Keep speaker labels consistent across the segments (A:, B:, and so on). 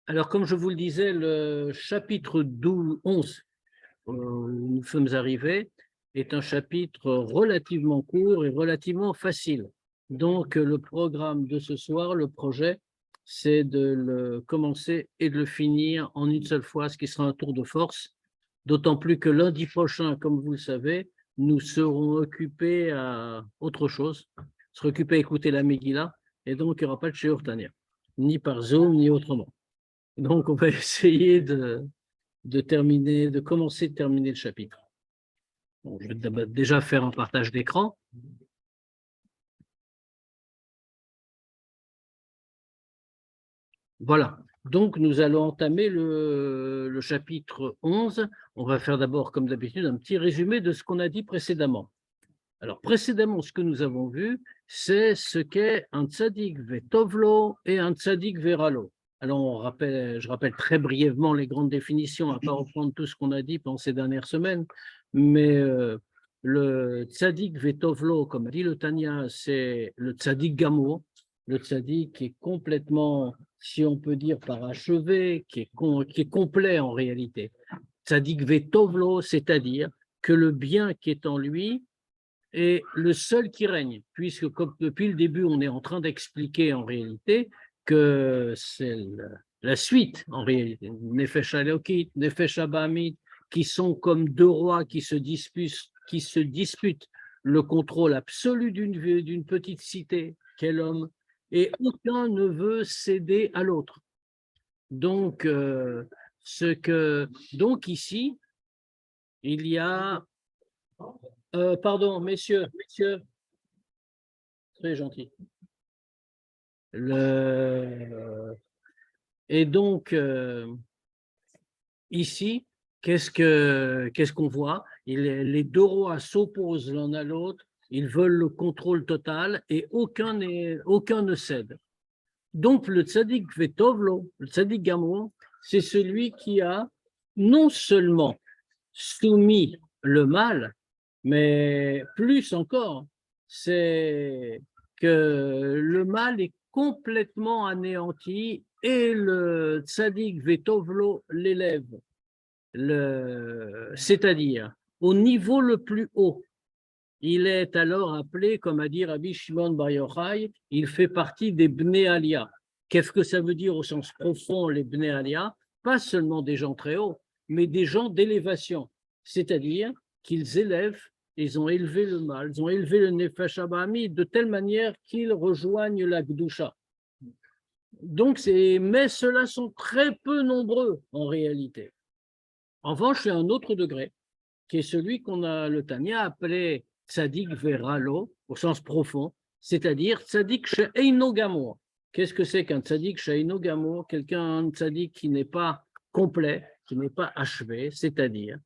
A: Alors, comme je vous le disais, le chapitre 11, où nous sommes arrivés, est un chapitre relativement court et relativement facile. Donc, le programme de ce soir, le projet, c'est de le commencer et de le finir en une seule fois, ce qui sera un tour de force, d'autant plus que lundi prochain, comme vous le savez, nous serons occupés à autre chose, serons occupés à écouter la Megillah, et donc il n'y aura pas de Shiur Tanya, ni par Zoom, ni autrement. Donc, on va essayer de terminer, de commencer, de terminer le chapitre. Bon, je vais déjà faire un partage d'écran. Voilà. Donc, nous allons entamer le chapitre 11. On va faire d'abord, comme d'habitude, un petit résumé de ce qu'on a dit précédemment. Alors, précédemment, ce que nous avons vu, c'est ce qu'est un tzaddik vetovlo et un tzaddik veralo. Alors, je rappelle très brièvement les grandes définitions, à ne pas reprendre tout ce qu'on a dit pendant ces dernières semaines, mais le tzaddik vetovlo, comme a dit le Tanya, c'est le tzaddik gamour, le tzaddik qui est complètement, si on peut dire, parachevé, qui est complet en réalité. Tzaddik vetovlo, c'est-à-dire que le bien qui est en lui est le seul qui règne, puisque comme depuis le début, on est en train d'expliquer en réalité que c'est la suite, en réalité, Nefesh Elokit, Nefesh Abahamit, qui sont comme deux rois qui se disputent le contrôle absolu d'une petite cité qu'est l'homme, et aucun ne veut céder à l'autre. Donc, donc ici, il y a pardon, messieurs, très gentil. Et donc, ici, qu'est-ce qu'on voit? Les deux rois s'opposent l'un à l'autre, ils veulent le contrôle total et aucun ne cède. Donc, le tzaddik vetovlo, le tzaddik gamour, c'est celui qui a non seulement soumis le mal, mais plus encore, c'est que le mal est complètement anéanti et le tzaddik vetovlo l'élève, c'est-à-dire au niveau le plus haut. Il est alors appelé, comme a dit Rabbi Shimon Bar Yochai, il fait partie des Bnei Aliyah. Qu'est-ce que ça veut dire au sens profond, les Bnei Aliyah? Pas seulement des gens très hauts, mais des gens d'élévation. C'est-à-dire qu'ils élèvent, ils ont élevé le mal, ils ont élevé le Nefesh Abahamid de telle manière qu'ils rejoignent la Gdusha. Donc, mais ceux-là sont très peu nombreux en réalité. En revanche, il y a un autre degré, qui est celui qu'on a, le Tanya, appelé Tzadik Veralo, au sens profond, c'est-à-dire Tzadik She'eino Gamour. Qu'est-ce que c'est qu'un Tzadik She'eino Gamour? Un Tzadik qui n'est pas complet, qui n'est pas achevé, c'est-à-dire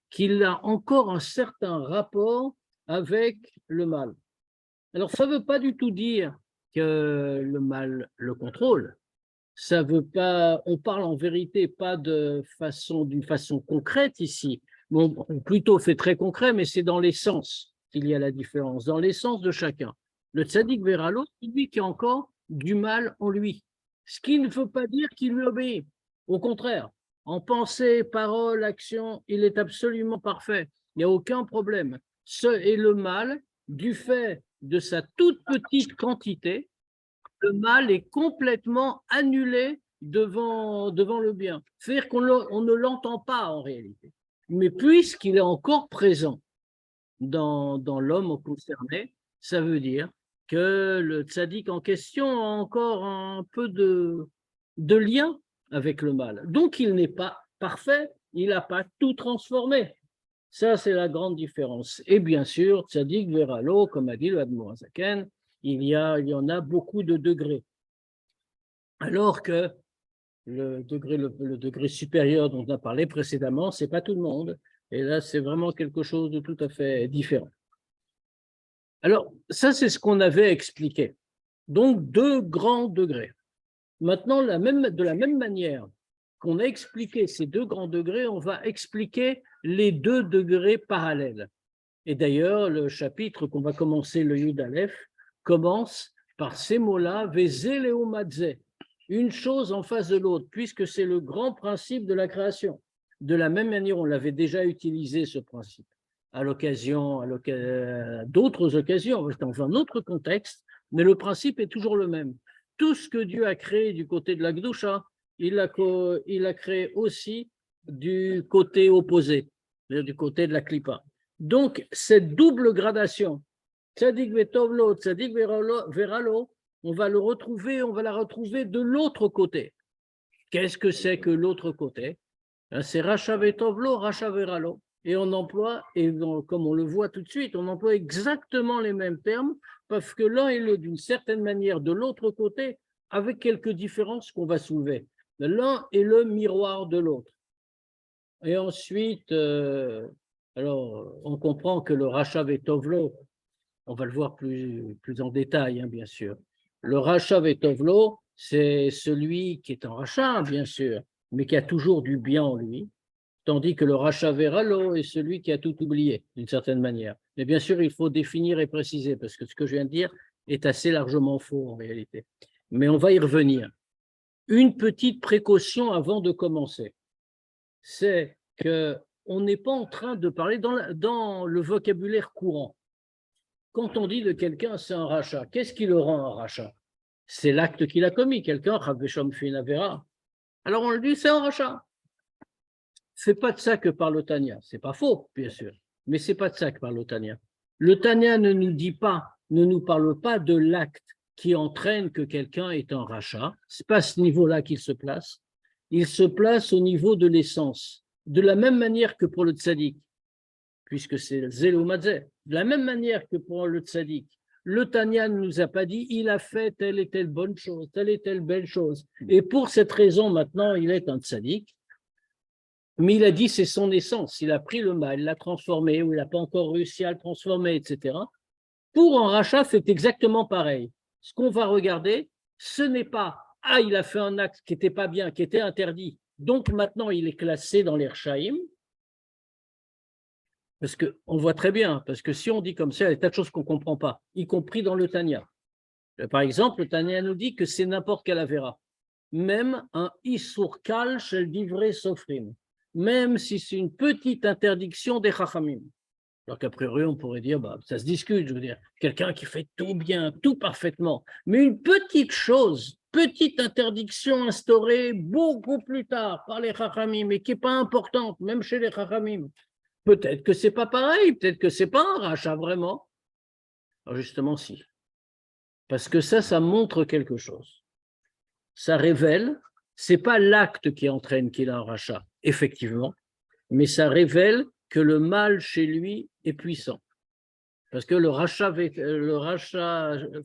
A: qu'il a encore un certain rapport avec le mal. Alors, ça ne veut pas du tout dire que le mal le contrôle. Ça veut pas, on parle en vérité pas d'une façon concrète ici. Bon, plutôt fait très concret, mais c'est dans l'essence qu'il y a la différence, dans l'essence de chacun. Le tzaddik veralo, c'est lui qui a encore du mal en lui. Ce qui ne veut pas dire qu'il lui obéit. Au contraire, en pensée, parole, action, il est absolument parfait. Il n'y a aucun problème. Ce est le mal, du fait de sa toute petite quantité, le mal est complètement annulé devant le bien. C'est-à-dire qu'on ne l'entend pas en réalité. Mais puisqu'il est encore présent dans l'homme concerné, ça veut dire que le tzaddik en question a encore un peu de lien avec le mal. Donc, il n'est pas parfait, il n'a pas tout transformé. Ça, c'est la grande différence. Et bien sûr, tzaddik veralo, comme a dit le Admor Hazaken, il y en a beaucoup de degrés. Alors que le degré supérieur dont on a parlé précédemment, ce n'est pas tout le monde. Et là, c'est vraiment quelque chose de tout à fait différent. Alors, ça, c'est ce qu'on avait expliqué. Donc, deux grands degrés. Maintenant, de la même manière qu'on a expliqué ces deux grands degrés, on va expliquer les deux degrés parallèles. Et d'ailleurs, le chapitre qu'on va commencer, le Yud Aleph, commence par ces mots-là, Vezé Leumadze, une chose en face de l'autre, puisque c'est le grand principe de la création. De la même manière, on l'avait déjà utilisé, ce principe, à l'occasion, d'autres occasions, dans un autre contexte, mais le principe est toujours le même. Tout ce que Dieu a créé du côté de la Gdusha, il a créé aussi du côté opposé, c'est-à-dire du côté de la Klippa. Donc, cette double gradation, Tzadik Vetovlo, Tzadik Veralo, on va la retrouver de l'autre côté. Qu'est-ce que c'est que l'autre côté? C'est Racha Vetovlo, Racha Veralo. Et on emploie, comme on le voit tout de suite, on emploie exactement les mêmes termes, parce que l'un est le d'une certaine manière de l'autre côté, avec quelques différences qu'on va soulever. L'un est le miroir de l'autre. Et ensuite, alors, on comprend que le Racha Vetovlo, on va le voir plus en détail, hein, bien sûr. Le Racha Vetovlo, c'est celui qui est en rachat, bien sûr, mais qui a toujours du bien en lui, tandis que le Racha Veralo est celui qui a tout oublié, d'une certaine manière. Mais bien sûr, il faut définir et préciser, parce que ce que je viens de dire est assez largement faux en réalité. Mais on va y revenir. Une petite précaution avant de commencer, c'est qu'on n'est pas en train de parler dans le vocabulaire courant. Quand on dit de quelqu'un c'est un rachat, qu'est-ce qui le rend un rachat? C'est l'acte qu'il a commis. Quelqu'un, alors on le dit c'est un rachat. C'est pas de ça que parle le Tanya. C'est pas faux, bien sûr, mais c'est pas de ça que parle le Tanya. Le Tanya ne nous parle pas de l'acte qui entraîne que quelqu'un est un rachat. C'est pas à ce niveau-là qu'il se place. Il se place au niveau de l'essence. De la même manière que pour le tzaddik, puisque c'est Zéloumadze, de la même manière que pour le tzaddik, le Tanya ne nous a pas dit il a fait telle et telle bonne chose, telle et telle belle chose. Et pour cette raison, maintenant, il est un tzaddik. Mais il a dit c'est son essence. Il a pris le mal, il l'a transformé, ou il n'a pas encore réussi à le transformer, etc. Pour un rachat, c'est exactement pareil. Ce qu'on va regarder, ce n'est pas ah, il a fait un acte qui n'était pas bien, qui était interdit. Donc maintenant, il est classé dans les Rechaïm. Parce qu'on voit très bien, parce que si on dit comme ça, il y a des tas de choses qu'on ne comprend pas, y compris dans le Tanya. Par exemple, le Tanya nous dit que c'est n'importe quelle avéra. Même un Isur Kal shel Divrei Sofrim. Même si c'est une petite interdiction des Chachamim. Alors qu'a priori, on pourrait dire, bah, ça se discute, je veux dire, quelqu'un qui fait tout bien, tout parfaitement, mais une petite chose, petite interdiction instaurée beaucoup plus tard par les Chachamim, mais qui n'est pas importante, même chez les Chachamim. Peut-être que ce n'est pas pareil, peut-être que ce n'est pas un rachat vraiment. Alors justement, si. Parce que ça montre quelque chose. Ça révèle, ce n'est pas l'acte qui entraîne qu'il a un rachat, effectivement, mais ça révèle que le mal chez lui est puissant. Parce que le rachat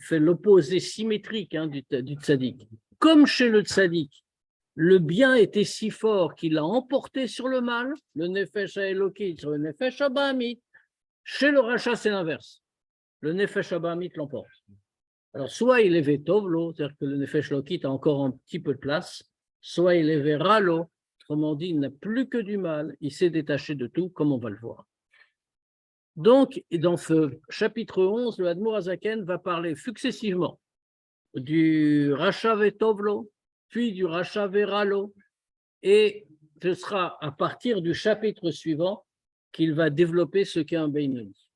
A: fait l'opposé symétrique du tzaddik. Comme chez le tzaddik, le bien était si fort qu'il a emporté sur le mal, le nefesh ha'elokit sur le nefesh habahamit. Chez le rachat, c'est l'inverse. Le nefesh habahamit l'emporte. Alors, soit il est vetovlo, c'est-à-dire que le nefesh lokit a encore un petit peu de place, soit il est veralo, autrement dit, il n'a plus que du mal, il s'est détaché de tout, comme on va le voir. Donc, dans ce chapitre 11, le Admour Azaken va parler successivement du rachat vetovlo, puis du rachat veralo, et ce sera à partir du chapitre suivant qu'il va développer ce qu'est un Beinoni.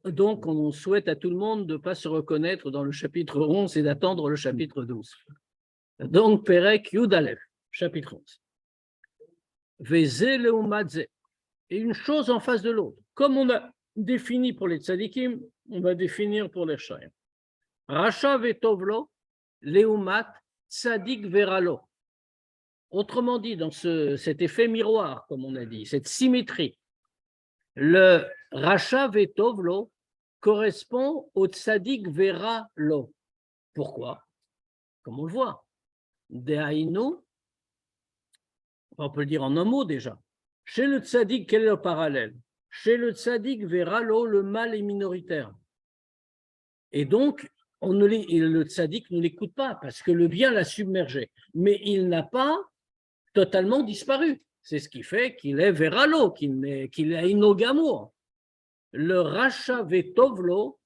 A: Donc, on souhaite à tout le monde de ne pas se reconnaître dans le chapitre 11 et d'attendre le chapitre 12. Donc, Perek Yudalev, chapitre 11. Vezé leumadze, et une chose en face de l'autre. Comme on a défini pour les tzadikim, on va définir pour les shayim. Racha vetovlo, leumat, tzadik veralo. Autrement dit, dans cet effet miroir, comme on a dit, cette symétrie, le Racha vetovlo correspond au tzadik veralo. Pourquoi? Comme on le voit. Dehainu, on peut le dire en un mot déjà. Chez le tzaddik, quel est le parallèle? Chez le tzaddik veralo, le mal est minoritaire. Et donc, le tzaddik ne l'écoute pas parce que le bien l'a submergé. Mais il n'a pas totalement disparu. C'est ce qui fait qu'il est veralo, qu'il est inogamour. Le racha vetovlo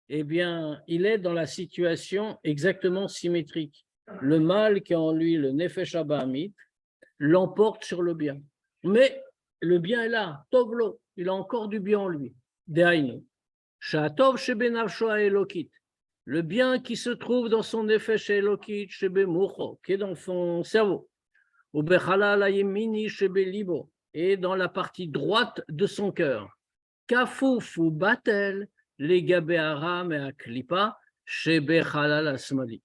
A: eh bien, il est dans la situation exactement symétrique. Le mal qui est en lui, le Nefesh Abahamit, l'emporte sur le bien. Mais le bien est là, Tovlo, il a encore du bien en lui. Dehainu. Shatov shebenafsho elokit. Le bien qui se trouve dans son Nefesh Elokit, shebemucho, qui est dans son cerveau. Ubechalal hayemini shebelibo, et dans la partie droite de son cœur. Kafouf ou batel, les gabé aram et aklipa, shebechalal asmali.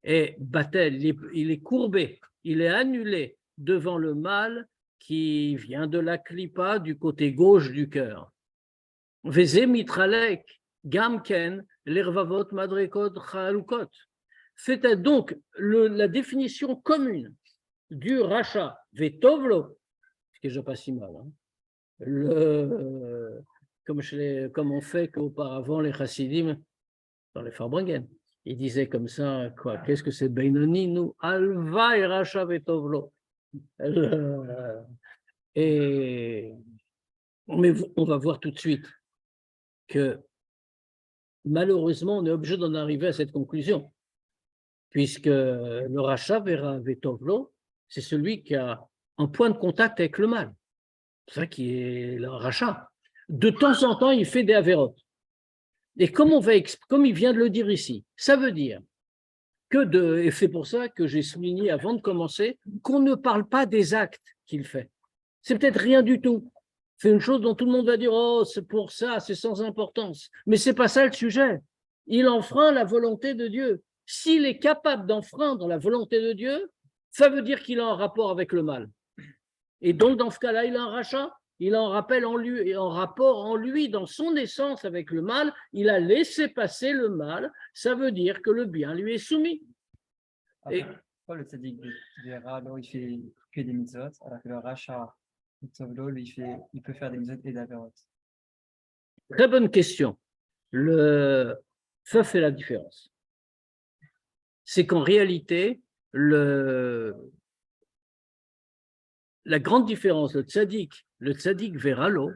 A: Et batel, il est courbé, il est annulé devant le mal qui vient de la klipa du côté gauche du cœur. Veze mitralek, gamken, l'ervavot madrekot chalukot. C'était donc la définition commune du rachat, vetovlo, ce qui est déjà pas si mal, hein. Comme on fait qu'auparavant les chassidim dans les Farbrengen, ils disaient comme ça, quoi, qu'est-ce que c'est Beinoni, nous, alva et rachat vetovlo. Mais on va voir tout de suite que malheureusement, on est obligé d'en arriver à cette conclusion, puisque le rachat vera vetovlo, c'est celui qui a un point de contact avec le mal. C'est ça qui est le rachat. De temps en temps, il fait des avérotes. Et comme il vient de le dire ici, ça veut dire et c'est pour ça que j'ai souligné avant de commencer qu'on ne parle pas des actes qu'il fait. C'est peut-être rien du tout. C'est une chose dont tout le monde va dire, oh, c'est pour ça, c'est sans importance. Mais c'est pas ça le sujet. Il enfreint la volonté de Dieu. S'il est capable d'enfreindre la volonté de Dieu, ça veut dire qu'il a un rapport avec le mal. Et donc, dans ce cas-là, il a un rachat. Il a un rappel en lui et un rapport en lui, dans son essence avec le mal. Il a laissé passer le mal. Ça veut dire que le bien lui est soumis.
B: Pourquoi le tzaddik verra, alors il fait que des mitzvot, alors que le rachat, le tovlo, lui, il peut faire des mitzvot et d'averot.
A: Très bonne question. Ça fait la différence. C'est qu'en réalité, la grande différence, le tzaddik veralo,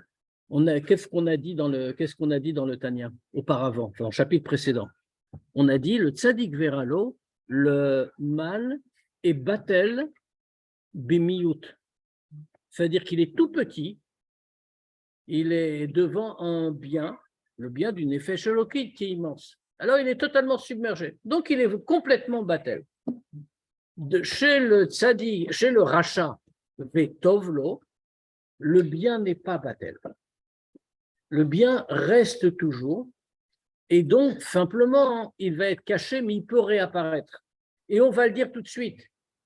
A: qu'est-ce qu'on a dit dans le Tanya auparavant, dans le chapitre précédent? On a dit le tzaddik veralo, le mal est batel bimiyut. C'est-à-dire qu'il est tout petit, il est devant un bien, le bien du nefesh elokit qui est immense. Alors il est totalement submergé. Donc il est complètement batel. Chez le tzaddik, chez le rachat, vetovlo, le bien n'est pas batel. Le bien reste toujours, et donc simplement il va être caché, mais il peut réapparaître. Et on va le dire tout de suite.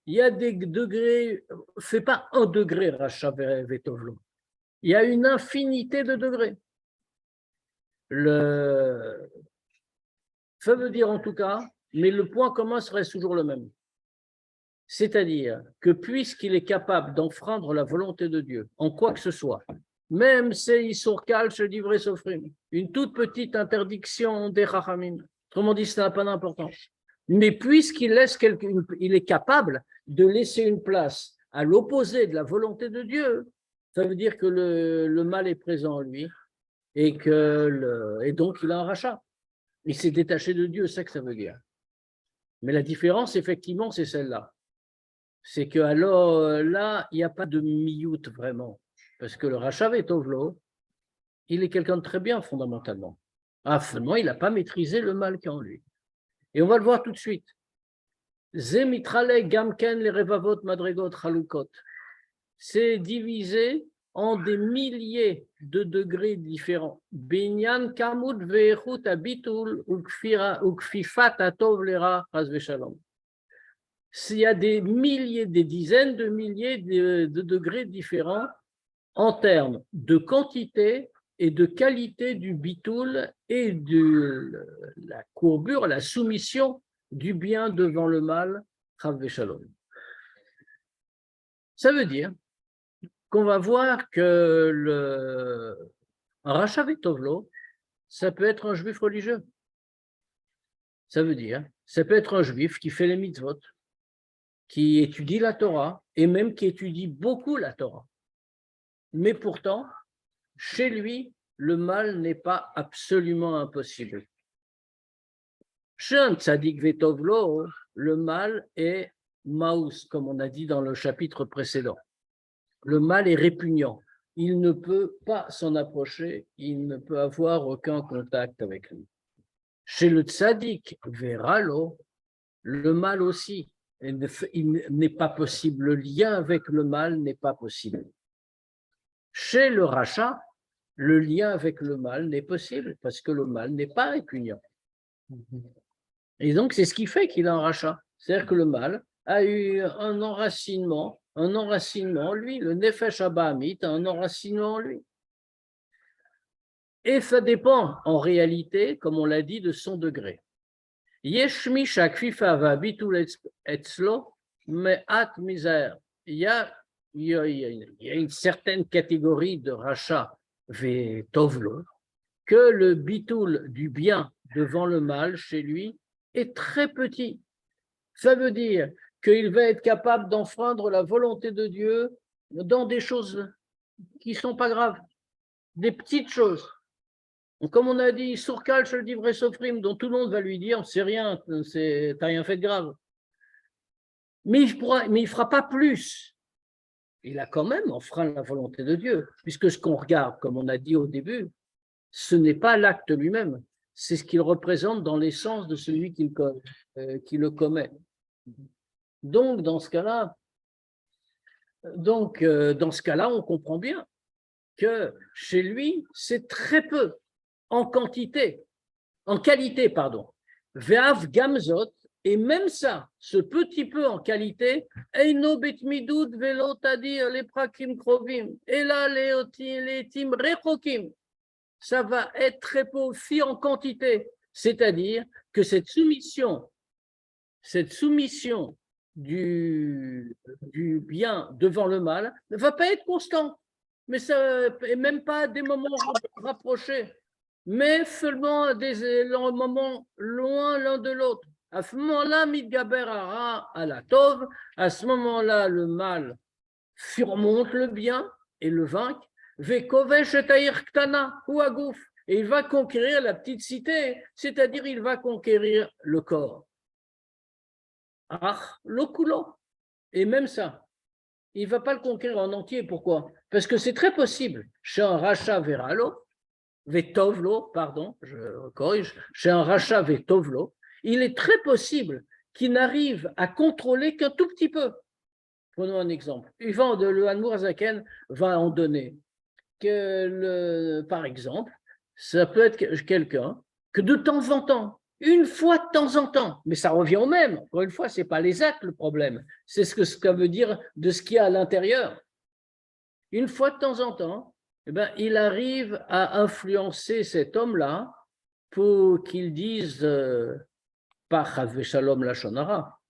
A: Il y a des degrés, c'est pas un degré rachat vetovlo. Il y a une infinité de degrés. Ça veut dire en tout cas, mais le point commun serait toujours le même. C'est-à-dire que puisqu'il est capable d'enfreindre la volonté de Dieu, en quoi que ce soit, même c'est Isurkal chez livré Sofrim, une toute petite interdiction des Chachamim, autrement dit, ça n'a pas d'importance. Mais puisqu'il il est capable de laisser une place à l'opposé de la volonté de Dieu, ça veut dire que le mal est présent en lui et donc il a un rachat. Il s'est détaché de Dieu, c'est ça que ça veut dire. Mais la différence, effectivement, c'est celle-là. C'est que alors là, il n'y a pas de miyut vraiment. Parce que le rachat vetovlo, il est quelqu'un de très bien fondamentalement. Seulement, il n'a pas maîtrisé le mal qui est en lui. Et on va le voir tout de suite. Zemitrale gamken les revavot madregot chalukot. C'est divisé en des milliers de degrés différents. Binyan kamut ve'echut abitul ukfifat atov lera chas v'shalom. S'il y a des dizaines de milliers de degrés différents en termes de quantité et de qualité du bitoul et de la courbure, la soumission du bien devant le mal, chas v'shalom. Ça veut dire qu'on va voir que un rachat vetovlo, ça peut être un juif religieux. Ça veut dire, ça peut être un juif qui fait les mitzvot, qui étudie la Torah, et même qui étudie beaucoup la Torah. Mais pourtant, chez lui, le mal n'est pas absolument impossible. Chez un tzaddik vetovlo, le mal est maus, comme on a dit dans le chapitre précédent. Le mal est répugnant. Il ne peut pas s'en approcher, il ne peut avoir aucun contact avec lui. Chez le tzaddik veralo, le mal aussi, il n'est pas possible. Le lien avec le mal n'est pas possible. Chez le rachat, le lien avec le mal n'est possible parce que le mal n'est pas répugnant. Et donc, c'est ce qui fait qu'il est un rachat. C'est-à-dire que le mal a eu un enracinement en lui. Le nefesh habahamit a un enracinement en lui. Et ça dépend, en réalité, comme on l'a dit, de son degré. Yesh misha kfifa vabitul etzlo me'at miser. Il y a une certaine catégorie de rachat vetovlo que le bitul du bien devant le mal chez lui est très petit. Ça veut dire qu'il va être capable d'enfreindre la volonté de Dieu dans des choses qui ne sont pas graves, des petites choses. Donc, comme on a dit, Sourkal, je le dis vrai Sofrim, dont tout le monde va lui dire, c'est rien, t'as rien fait de grave. Mais il ne fera pas plus. Il a quand même enfreint la volonté de Dieu, puisque ce qu'on regarde, comme on a dit au début, ce n'est pas l'acte lui-même, c'est ce qu'il représente dans l'essence de celui qui le commet. Donc, dans ce cas-là, on comprend bien que chez lui, c'est très peu, en qualité, en qualité, pardon. Ve'av gamzot, et même ça, ce petit peu en qualité, eino betmidoud velo tadir les prakim krovim, et là les tim rechokim, ça va être très peu aussi en quantité. C'est-à-dire que cette soumission du bien devant le mal ne va pas être constante, mais ça, et même pas à des moments rapprochés, mais seulement à des moments loin l'un de l'autre. À ce moment-là, Midgaber Hara à la Tov, à ce moment-là, le mal surmonte le bien et le vainc. Vekovesh et Taïr Ktana ou Agouf. Et il va conquérir la petite cité, c'est-à-dire il va conquérir le corps. Ah, l'okulo. Et même ça, il ne va pas le conquérir en entier. Pourquoi? Parce que c'est très possible. Chez un rachat veralo, vetovlo, pardon, je corrige, chez un rachat vetovlo, il est très possible qu'il n'arrive à contrôler qu'un tout petit peu. Prenons un exemple. Le Hanmour Azaken va en donner. Par exemple, ça peut être quelqu'un que de temps en temps, une fois de temps en temps, mais ça revient au même. Encore une fois, ce n'est pas les actes le problème, c'est ce que ça veut dire de ce qu'il y a à l'intérieur. Une fois de temps en temps, il arrive à influencer cet homme-là pour qu'il dise pas Chavve Shalom Lachonara,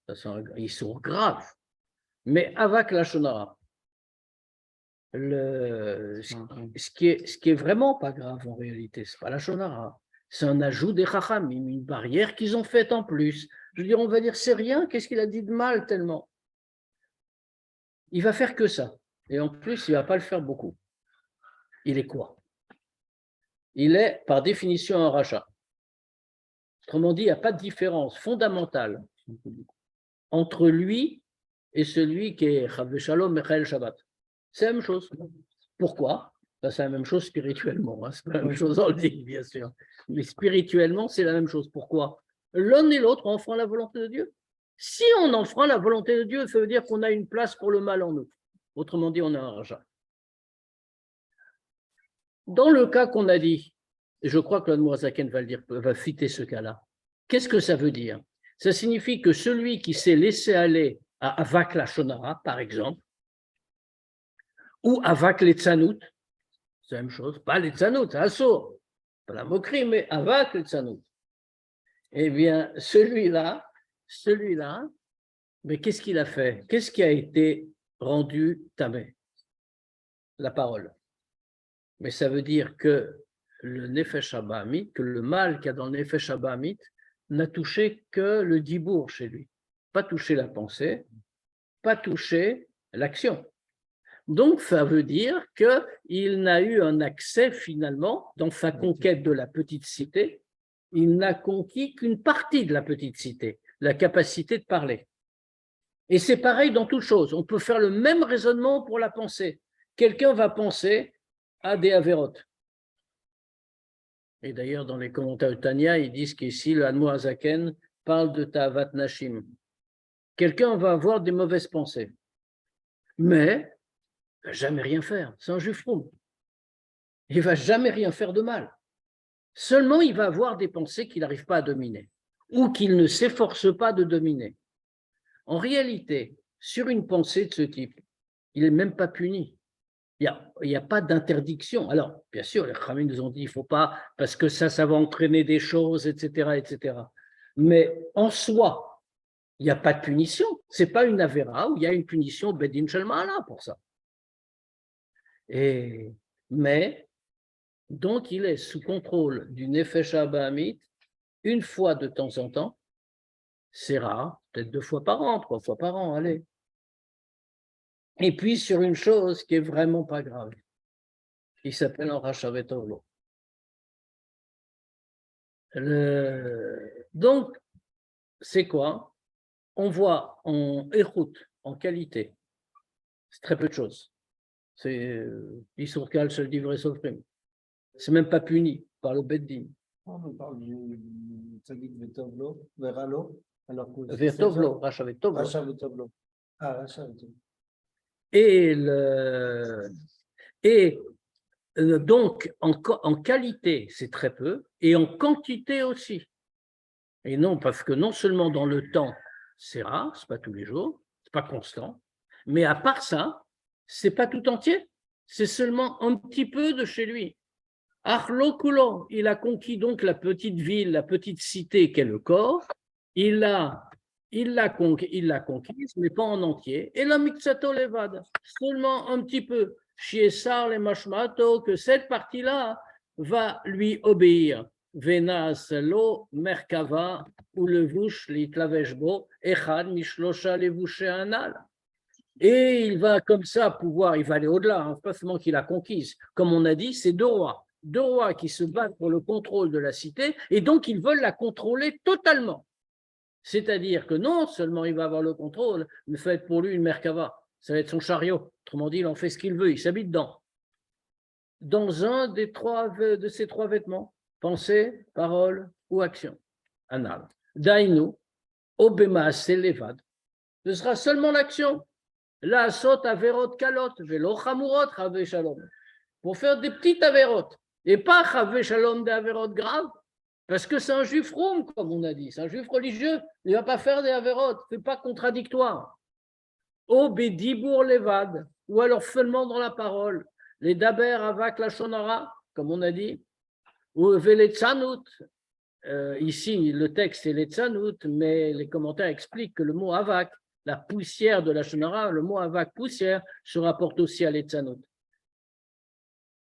A: ils sont graves, mais Avak Lachonara. Ce qui est vraiment pas grave en réalité, c'est pas la shonara, c'est un ajout des chachamim, une barrière qu'ils ont faite en plus. Je veux dire, on va dire c'est rien, qu'est-ce qu'il a dit de mal tellement? Il va faire que ça, et en plus il va pas le faire beaucoup. Il est quoi? Il est par définition un rachat. Autrement dit, il n'y a pas de différence fondamentale entre lui et celui qui est Chavve Shalom Mechael Shabbat. C'est la même chose. Pourquoi? C'est la même chose spirituellement. C'est la même chose dans le dit, bien sûr. Mais spirituellement, c'est la même chose. Pourquoi? L'un et l'autre enfreint la volonté de Dieu. Si on enfreint la volonté de Dieu, ça veut dire qu'on a une place pour le mal en nous. Autrement dit, on a un rachat. Dans le cas qu'on a dit, et je crois que l'Admour Zaken va citer ce cas-là, qu'est-ce que ça veut dire? Ça signifie que celui qui s'est laissé aller à Avak la Shonara, par exemple, ou Avak les Tzanout, c'est la même chose, pas les Tzanout, c'est Assour, pas la moquerie, mais Avak les Tzanout. Eh bien, celui-là, mais qu'est-ce qu'il a fait? Qu'est-ce qui a été rendu tamé? La parole. Mais ça veut dire que le Nefesh Habahamit, que le mal qu'il y a dans le Nefesh Habahamit n'a touché que le dibour chez lui, pas touché la pensée, pas touché l'action. Donc, ça veut dire qu'il n'a eu un accès finalement dans sa conquête de la petite cité il n'a conquis qu'une partie de la petite cité, la capacité de parler. Et c'est pareil dans toute chose. On peut faire le même raisonnement pour la pensée. Quelqu'un va penser à des avérotes. Et d'ailleurs, dans les commentaires de Tania, ils disent qu'ici, le Admor Hazaken parle de Ta'avat Nashim. Quelqu'un va avoir des mauvaises pensées, mais il ne va jamais rien faire. C'est un juif roum. Il ne va jamais rien faire de mal. Seulement, il va avoir des pensées qu'il n'arrive pas à dominer ou qu'il ne s'efforce pas de dominer. En réalité, sur une pensée de ce type, il n'est même pas puni. Il n'y a pas d'interdiction. Alors, bien sûr, les Khamim nous ont dit, il ne faut pas, parce que ça va entraîner des choses, etc., etc. Mais en soi, il n'y a pas de punition. Ce n'est pas une avéra où il y a une punition Bedin Shalma'ala pour ça. Mais, donc, il est sous contrôle du Nefesh Abahamit une fois de temps en temps. C'est rare, peut-être 2 fois par an, 3 fois par an, allez. Et puis sur une chose qui est vraiment pas grave, qui s'appelle un Rachavet Ovlo. Donc, c'est quoi? On voit en écoute, en qualité, c'est très peu de choses. C'est Issourkal, seul livre et Sofrim. C'est même pas puni par le Beddin.
C: On nous parle du Tzadik Vetovlo, Veralo, alors que
A: Vetovlo, Rachavet Tovlo.
C: Racha Vetovlo. Ah, Racha Vetovlo.
A: Et donc, en qualité, c'est très peu, et en quantité aussi. Et non, parce que non seulement dans le temps, c'est rare, c'est pas tous les jours, c'est pas constant, mais à part ça, c'est pas tout entier, c'est seulement un petit peu de chez lui. Arlo Kulo, il a conquis donc la petite ville, la petite cité qu'est le corps, il l'a conquise, mais pas en entier, et la Mixato Levad, seulement un petit peu, Shiesar le Mashmato, que cette partie-là va lui obéir. Venas lo merkava ou levush litlaveshbo echad mishlosha levushe anal. Et il va comme ça pouvoir, il va aller au-delà, hein, pas seulement qu'il a conquise. Comme on a dit, c'est 2 rois qui se battent pour le contrôle de la cité, et donc ils veulent la contrôler totalement. C'est-à-dire que non seulement il va avoir le contrôle, mais ça va être pour lui une merkava, ça va être son chariot. Autrement dit, il en fait ce qu'il veut, il s'habille dedans. Dans un de ces 3 vêtements, pensée, parole ou action. Anal. Dainu, obema levad. Ce sera seulement l'action. La sot averot kalot, velo chamurot chave shalom. Pour faire des petites averot. Et pas chave shalom des averot graves. Parce que c'est un juif roum, comme on a dit. C'est un juif religieux. Il ne va pas faire des averot. Ce n'est pas contradictoire. Obedibour levad. Ou alors seulement dans la parole. Les daber avak la shonara, comme on a dit, ou veletzanout. Ici, le texte est letzanout, mais les commentaires expliquent que le mot avak, la poussière de la shonara, le mot avak poussière, se rapporte aussi à letzanout.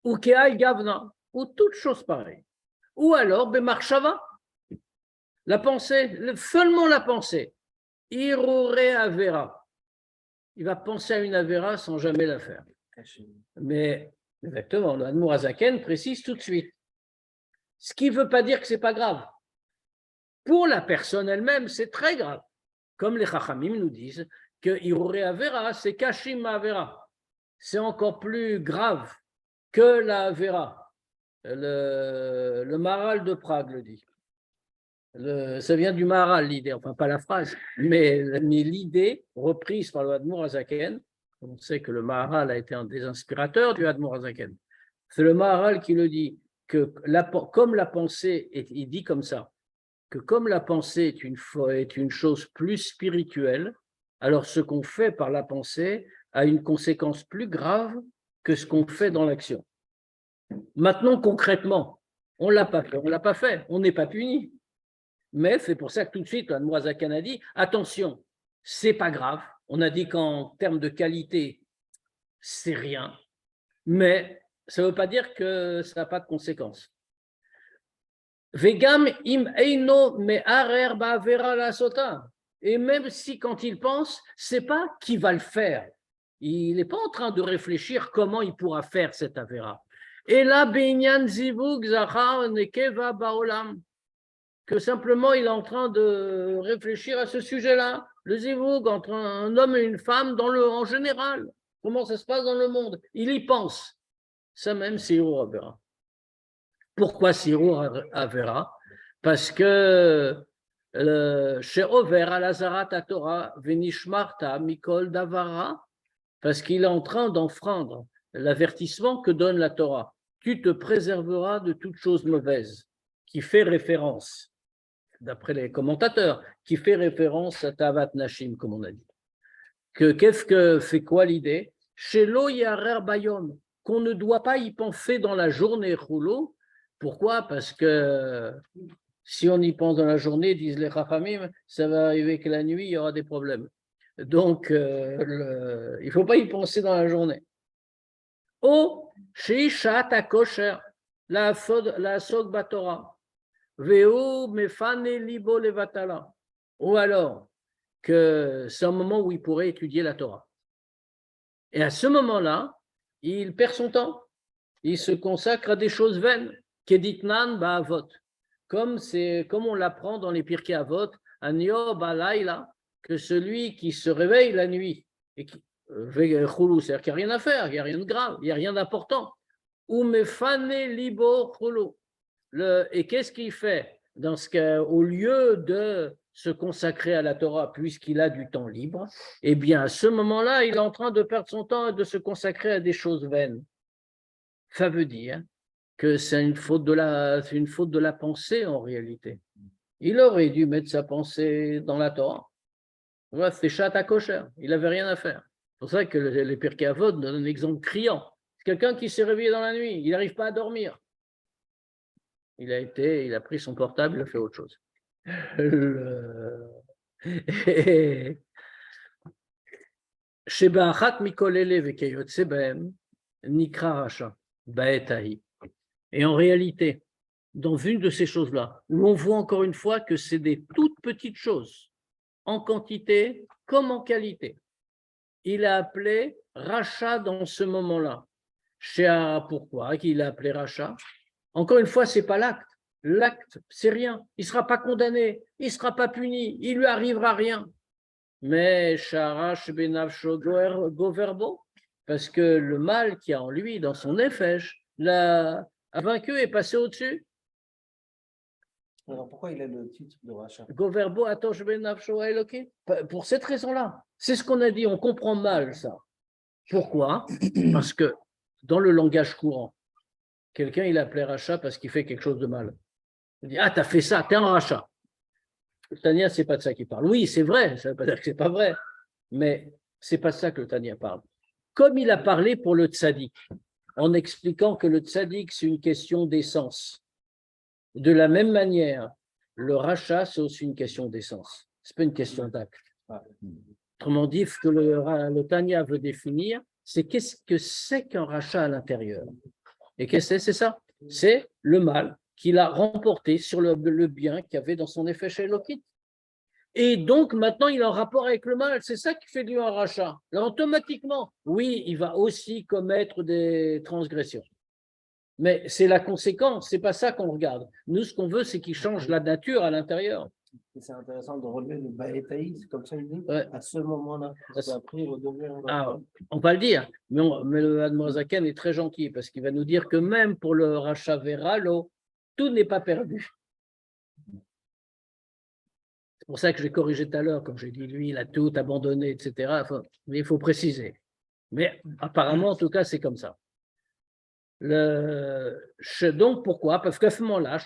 A: Ou keal gavna, ou toute chose pareille. Ou alors bemarshava, la pensée, seulement la pensée. Irure avera. Il va penser à une avera sans jamais la faire. Mais exactement, le Admor Hazaken précise tout de suite. Ce qui ne veut pas dire que ce n'est pas grave. Pour la personne elle-même, c'est très grave. Comme les Chachamim nous disent que Irure Avera, c'est Kashim Avera. C'est encore plus grave que la Avera. Le Maharal de Prague le dit. Ça vient du Maharal, l'idée, enfin pas la phrase, mais l'idée reprise par le Admor Hazaken. On sait que le Maharal a été un des inspirateurs du Admor Hazaken. C'est le Maharal qui le dit, que comme la pensée, il dit comme ça, que comme la pensée est une chose plus spirituelle, alors ce qu'on fait par la pensée a une conséquence plus grave que ce qu'on fait dans l'action. Maintenant, concrètement, on ne l'a pas fait, on n'est pas puni. Mais c'est pour ça que tout de suite, l'Admor Hazaken a dit, attention, c'est pas grave. On a dit qu'en termes de qualité, c'est rien. Mais ça ne veut pas dire que ça n'a pas de conséquences. Vegam im eino me'arer ba'avera la sota. Et même si quand il pense, c'est pas qui va le faire. Il n'est pas en train de réfléchir comment il pourra faire cette avera. Et là, binyan zivug zachar nekeva baolam. que simplement il est en train de réfléchir à ce sujet-là, le zivoug entre un homme et une femme en général, comment ça se passe dans le monde. Il y pense. Ça même, c'est Hirour Avera. Pourquoi c'est Hirour Avera? Parce que chez Over à Lazarat Torah, Venishmarta Mikol Davara, parce qu'il est en train d'enfreindre l'avertissement que donne la Torah. Tu te préserveras de toute chose mauvaise, qui fait référence, d'après les commentateurs, qui fait référence à Tavat Nashim, comme on a dit. Qu'est-ce que fait quoi l'idée? Chez Lo Yarer Bayom, qu'on ne doit pas y penser dans la journée Roulo. Pourquoi? Parce que si on y pense dans la journée, disent les Chachamim, ça va arriver que la nuit, il y aura des problèmes. Donc, il ne faut pas y penser dans la journée. Ou, chez Shat Kosher, la Sog Batora, Veo Mefane Libo Levatala. Ou alors, que c'est un moment où il pourrait étudier la Torah. Et à ce moment-là, il perd son temps. Il se consacre à des choses vaines. Keditnan Ba'avot. Comme on l'apprend dans les Pirkei Avot, Anyo Ba'laila, que celui qui se réveille la nuit et qui c'est-à-dire qu'il n'y a rien à faire, il n'y a rien de grave, il n'y a rien d'important. Ou mefane libo chulu. Et qu'est-ce qu'il fait dans ce cas, au lieu de se consacrer à la Torah puisqu'il a du temps libre, eh bien à ce moment-là, il est en train de perdre son temps et de se consacrer à des choses vaines. Ça veut dire que c'est une faute de la pensée en réalité. Il aurait dû mettre sa pensée dans la Torah. Voilà, c'est chat à cocher. Il n'avait rien à faire. C'est pour ça que les Pirkei Avot donnent un exemple criant. C'est quelqu'un qui s'est réveillé dans la nuit, il n'arrive pas à dormir. Il a pris son portable, il a fait autre chose. Et en réalité, dans une de ces choses-là, où on voit encore une fois que c'est des toutes petites choses, en quantité comme en qualité. Il a appelé rachat dans ce moment-là. Pourquoi qu'il a appelé rachat? Encore une fois, ce n'est pas l'acte. L'acte, c'est rien. Il ne sera pas condamné, il ne sera pas puni, il ne lui arrivera rien. Mais Sharash Benavsho Goverbo, parce que le mal qu'il y a en lui, dans son nefesh, a vaincu et passé au-dessus.
C: Alors pourquoi il a le titre de rachat?
A: Goverbo Atosh Benavsho Elokim. Pour cette raison-là. C'est ce qu'on a dit, on comprend mal ça. Pourquoi? Parce que dans le langage courant, quelqu'un il appelé rachat parce qu'il fait quelque chose de mal. Il dit, ah, tu as fait ça, tu es un rachat. Le Tania, ce n'est pas de ça qu'il parle. Oui, c'est vrai, ça ne veut pas dire que ce n'est pas vrai, mais ce n'est pas de ça que le Tania parle. Comme il a parlé pour le tzaddik, en expliquant que le tzaddik, c'est une question d'essence. De la même manière, le rachat, c'est aussi une question d'essence. Ce n'est pas une question d'acte. Autrement dit, ce que le Tania veut définir, c'est qu'est-ce que c'est qu'un rachat à l'intérieur. Et qu'est-ce que c'est ça? C'est le mal qu'il a remporté sur le bien qu'il y avait dans son effet chez Elokit. Et donc, maintenant, il est en rapport avec le mal. C'est ça qui fait de lui un rachat. Là, automatiquement, oui, il va aussi commettre des transgressions. Mais c'est la conséquence, c'est pas ça qu'on regarde. Nous, ce qu'on veut, c'est qu'il change la nature à l'intérieur.
C: C'est intéressant de relever le Baétaï, c'est comme ça il dit,
A: ouais.
C: à ce moment-là. Après,
A: on va le dire, mais le Admorazaken est très gentil parce qu'il va nous dire que même pour le rachat Veralo, tout n'est pas perdu. C'est pour ça que j'ai corrigé tout à l'heure, comme j'ai dit, lui, il a tout abandonné, etc. Mais il faut préciser. Mais apparemment, en tout cas, c'est comme ça. Donc, pourquoi? Parce qu'à ce moment-là,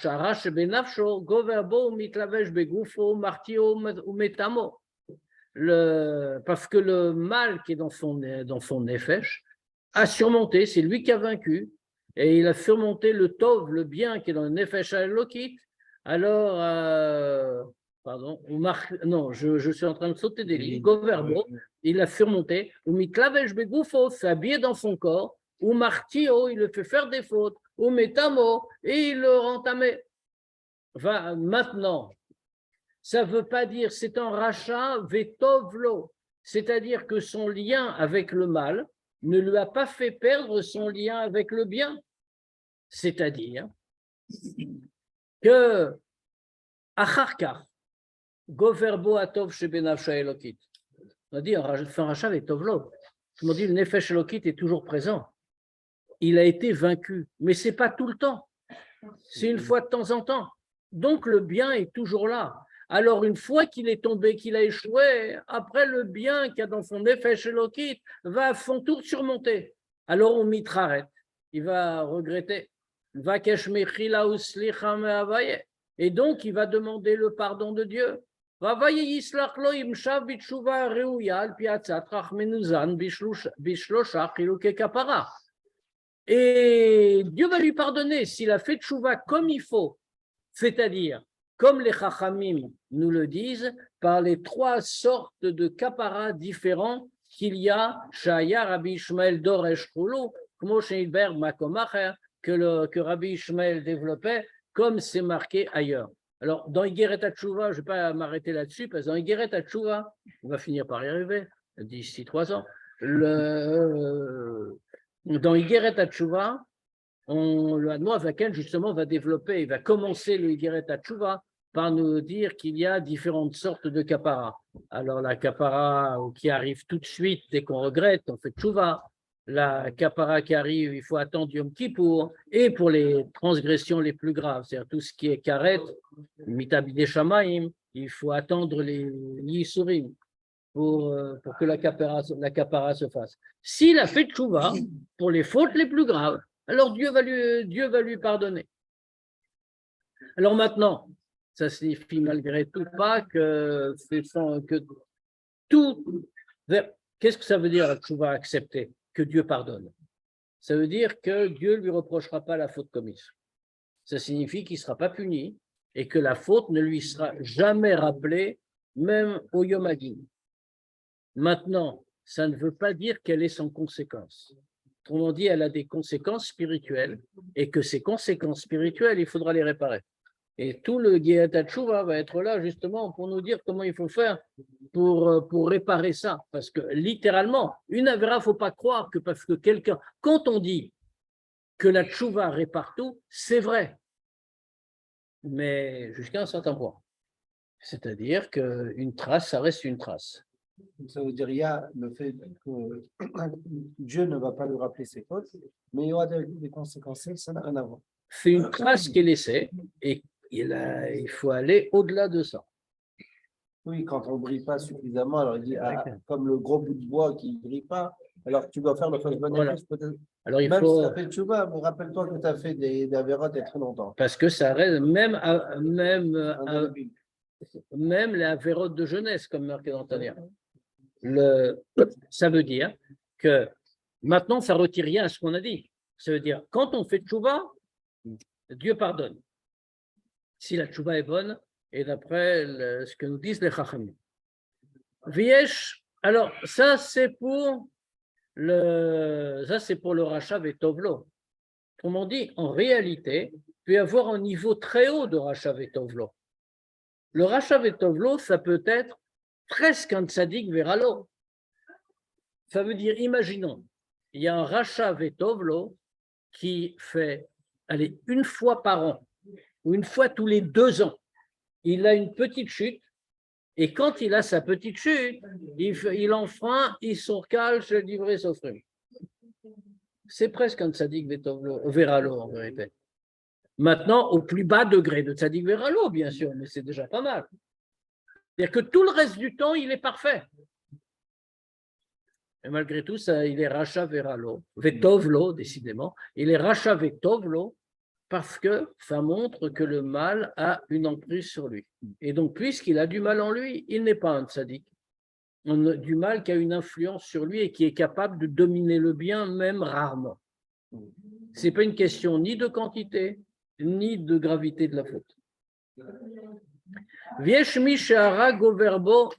A: parce que le mal qui est dans son nefesh a surmonté, c'est lui qui a vaincu, et il a surmonté le tov, le bien qui est dans le nefesh halokit. Alors, pardon, non, je suis en train de sauter des lignes. Goverbo, il a surmonté, ou mitlavesh begufo, s'habiller dans son corps, ou martio, il le fait faire des fautes, ou metamo, et il le rend tamé. Maintenant, ça ne veut pas dire c'est un rachat vetovlo, c'est-à-dire que son lien avec le mal ne lui a pas fait perdre son lien avec le bien. C'est-à-dire que Acharkar, Goverbo Atov Shebenafsha Elokit. On a dit, un rachat est Tovlo. On dit, le Nefesh Elokit est toujours présent. Il a été vaincu, mais ce n'est pas tout le temps. C'est une fois de temps en temps. Donc le bien est toujours là. Alors une fois qu'il est tombé, qu'il a échoué, après le bien qu'il y a dans son Nefesh Elokit va à son tour surmonter. Alors on mitraret, il va regretter. Et donc il va demander le pardon de Dieu. Et Dieu va lui pardonner s'il a fait tchouva comme il faut, c'est-à-dire, comme les Chachamim nous le disent, par les 3 sortes de kapara différents qu'il y a, Shaya, Rabbi Ishmael, Doresh, Chulu, Kmo Sheidberg, Makomacher, que Rabbi Ishmael développait, comme c'est marqué ailleurs. Alors, dans Igeret HaTshuva, je ne vais pas m'arrêter là-dessus, parce que dans Igeret HaTshuva, on va finir par y arriver, d'ici 3 ans, dans Igeret HaTshuva, le Admor Zaken, justement, va développer, il va commencer le Igeret HaTshuva par nous dire qu'il y a différentes sortes de kapara. Alors, la kapara qui arrive tout de suite dès qu'on regrette, on fait tchouva. La kapara qui arrive, il faut attendre Yom Kippour. Et pour les transgressions les plus graves, c'est-à-dire tout ce qui est karet, mitabide shamaim, il faut attendre les yisurim pour que la kapara se fasse. S'il a fait tchouva pour les fautes les plus graves, alors Dieu va lui pardonner. Alors maintenant, ça signifie malgré tout pas que tout. Qu'est-ce que ça veut dire la tchouva accepter? Que Dieu pardonne. Ça veut dire que Dieu ne lui reprochera pas la faute commise. Ça signifie qu'il ne sera pas puni et que la faute ne lui sera jamais rappelée, même au Yom Hadin. Maintenant, ça ne veut pas dire qu'elle est sans conséquence. Autrement dit, elle a des conséquences spirituelles et que ces conséquences spirituelles, il faudra les réparer. Et tout le Igeret HaTshuva va être là justement pour nous dire comment il faut faire pour réparer ça. Parce que littéralement, une avéra, il ne faut pas croire que parce que quelqu'un, quand on dit que la Tshuva répare tout, c'est vrai, mais jusqu'à un certain point. C'est-à-dire qu'une trace, ça reste une trace.
C: Ça veut dire il y a le fait que Dieu ne va pas lui rappeler ses fautes, mais il y aura des conséquences, ça n'a rien à voir.
A: C'est une trace qui est laissée et il faut aller au-delà de ça.
C: Oui, quand on ne brille pas suffisamment, alors il dit, comme le gros bout de bois qui ne brille pas, alors tu dois faire le cheshbon nefesh peut-être.
A: Alors il
C: même
A: faut,
C: si tu as fait tchouva, mais rappelle-toi que tu as fait des avérotes il y a très longtemps.
A: Parce que ça reste, même les avérotes de jeunesse, comme marqué dans Tania. Ça veut dire que maintenant, ça ne retire rien à ce qu'on a dit. Ça veut dire, quand on fait tchouva, Dieu pardonne. Si la tchouva est bonne, et d'après ce que nous disent les chachamim. Viesh, alors ça c'est pour le rachat vetovlo. Autrement dit, en réalité, il peut y avoir un niveau très haut de rachat vetovlo. Le rachat vetovlo, ça peut être presque un tzaddik veralo. Ça veut dire, imaginons, il y a un rachat vetovlo qui fait, allez, une fois par an, ou une fois tous les 2 ans, il a une petite chute, et quand il a sa petite chute, il enfreint, il s'orcale chez le livré Sofrim. C'est presque un tzaddik veralo en vérité. Maintenant, au plus bas degré de tzaddik veralo, bien sûr, mais c'est déjà pas mal. C'est-à-dire que tout le reste du temps, il est parfait. Et malgré tout, ça, il est rachat veralo, vetovlo, décidément, il est rachat vetovlo, parce que ça montre que le mal a une emprise sur lui. Et donc, puisqu'il a du mal en lui, il n'est pas un tzaddik. On a du mal qui a une influence sur lui et qui est capable de dominer le bien, même rarement. Ce n'est pas une question ni de quantité, ni de gravité de la faute. Viesh mishara goverbo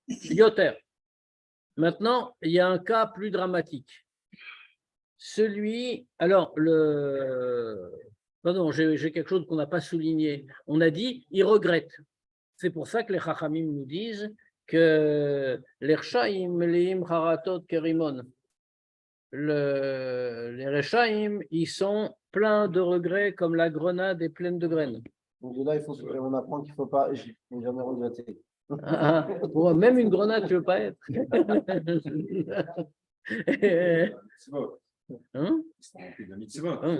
A: yoter. Maintenant, il y a un cas plus dramatique. Pardon, j'ai quelque chose qu'on n'a pas souligné. On a dit, il regrette. C'est pour ça que les Chachamim nous disent que les Rechaim, leim haratot kerimon. Les Rechaim, ils sont pleins de regrets comme la grenade est pleine de graines.
C: Donc là, on apprend qu'il ne faut pas, je n'ai jamais regretté.
A: Bon, même une grenade, tu ne veux pas être. Hein?